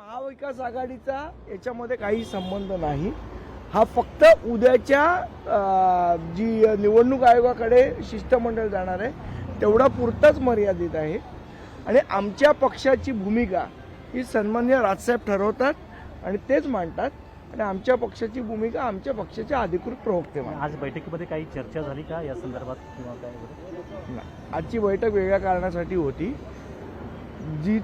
महाविकास आघाडीचा याच्यामध्ये काही संबंध नाही. हा फक्त उद्याच्या जी निवडणूक आयोगाकडे शिष्टमंडळ जाणार आहे तेवढा पुरताच मर्यादित आहे. आणि आमच्या पक्षाची भूमिका ही सन्माननीय राजसाहेब ठरवतात आणि तेच मांडतात. आणि आमच्या पक्षाची भूमिका आमच्या पक्षाचे अधिकृत प्रवक्ते मांडतात. आज बैठकीमध्ये काही चर्चा झाली का या संदर्भात किंवा काय वगैरे? आजची बैठक वेगळ्या कारणासाठी होती. जी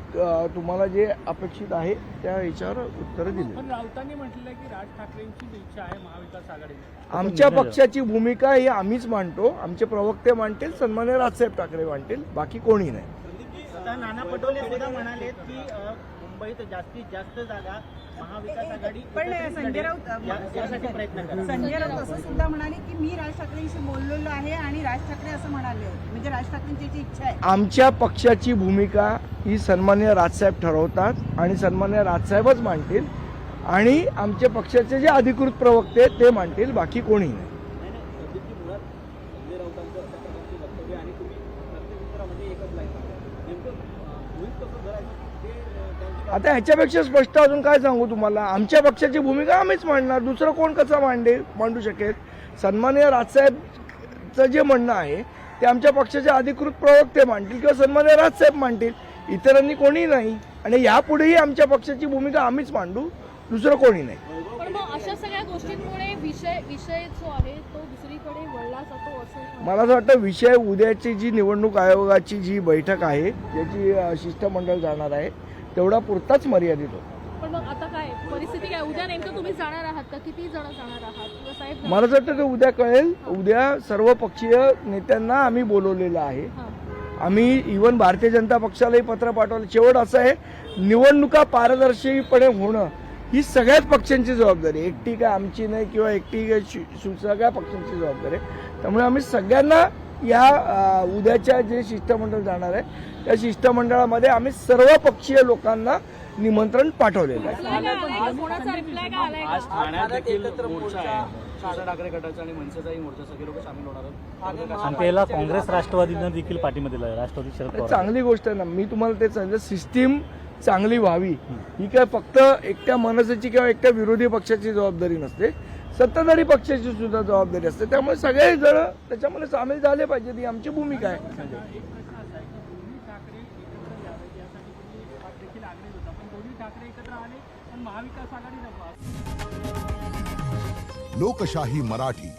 तुम्हाला जे अपेक्षित आहे त्या याच्यावर उत्तर दिली. पण राऊतांनी म्हटलं की राज ठाकरेंची इच्छा आहे महाविकास आघाडीची. आमच्या पक्षाची भूमिका ही आम्हीच मांडतो. आमचे प्रवक्ते मांडतील, सन्माननीय राजसाहेब ठाकरे मांडतील, बाकी कोणी नाही. आता नाना पटोले सुद्धा म्हणालेत की मुंबईत जास्तीत जास्त जागा महाविकास आघाडी पण संजय राऊत यासाठी प्रयत्न करा. संजय राऊत असं सुद्धा म्हणाले की मी राज ठाकरेंशी बोललेलो आहे आणि राज ठाकरे असं म्हणाले म्हणजे राज ठाकरेंची जी इच्छा आहे. आमच्या पक्षाची भूमिका ही सन्माननीय राजसाहेब ठरवतात आणि सन्माननीय राजसाहेबच मांडतील. आणि आमच्या पक्षाचे जे अधिकृत प्रवक्ते आहेत ते मांडतील, बाकी कोणी नाही. आता ह्याच्यापेक्षा स्पष्ट अजून काय सांगू तुम्हाला. आमच्या पक्षाची भूमिका आम्हीच मांडणार, दुसरं कोण कसं मांडू शकेल. सन्माननीय राजसाहेबचं जे म्हणणं आहे ते आमच्या पक्षाचे अधिकृत प्रवक्ते मांडतील किंवा सन्माननीय राजसाहेब मांडतील, इतरांनी कोणी नाही. आणि यापुढेही आमच्या पक्षाची भूमिका आम्हीच मांडू, दुसरं कोणी नाही. पण मग अशा सगळ्या गोष्टींमुळे विषय जो आहे तो दुसरीकडे वळला जातो असं मला असं वाटतं विषय उद्याची जी निवडणूक आयोगाची जी बैठक आहे ज्याची शिष्टमंडळ जाणार आहे तेवढा पुरताच मर्यादित होतो. पण मग आता काय परिस्थिती काय? उद्या नेमकं तुम्ही जाणार आहात का? किती जण जाणार आहात किंवा साहेब जाणार? मला असं वाटतं ते उद्या कळेल. उद्या सर्व पक्षीय नेत्यांना आम्ही बोलवलेलं आहे. आम्ही इव्हन भारतीय जनता पक्षालाही पत्र पाठवलं. शेवट असं आहे, निवडणुका पारदर्शीपणे होणं ही सगळ्याच पक्षांची जबाबदारी आहे. एकटी काय आमची नाही किंवा एकटी काय सगळ्या पक्षांची जबाबदारी आहे. त्यामुळे आम्ही सगळ्यांना या उद्याच्या जे शिष्टमंडळ जाणार आहे त्या शिष्टमंडळामध्ये आम्ही सर्व पक्षीय लोकांना निमंत्रण पाठवलेलं आहे. कोणाचा रिप्लाय काय आलाय आज का? ठाण्यात देखील मोर्चा आहे. शिवसेना ठाकरे गटाचा आणि मनसेचाही मोर्चा, सगळे लोक सामील होणार आहेत. आणि याला काँग्रेस राष्ट्रवादीनं देखील पाठिंबा दिला आहे. राष्ट्रवादी शरद पवार चांगली गोष्ट आहे ना. मी तुम्हाला तेच सांगितलं, सिस्टीम चांगली व्हावी ही काय फक्त एकट्या मनसेची किंवा एकट्या विरोधी पक्षाची जबाबदारी नसते, सत्ताधारी पक्षाची सुद्धा जबाबदारी असते. त्यामुळे सगळे जण त्याच्यामध्ये सामील झाले पाहिजेत, ही आमची भूमिका आहे. दोन्ही ठाकरे एकत्र यावेत यासाठी तुम्ही हा देखील आग्रह होता, पण दोन्ही ठाकरे एकत्र आले पण महाविकास आघाडी नको. लोकशाही मराठी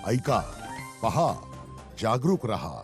ऐका, पहा, जागरूक रहा.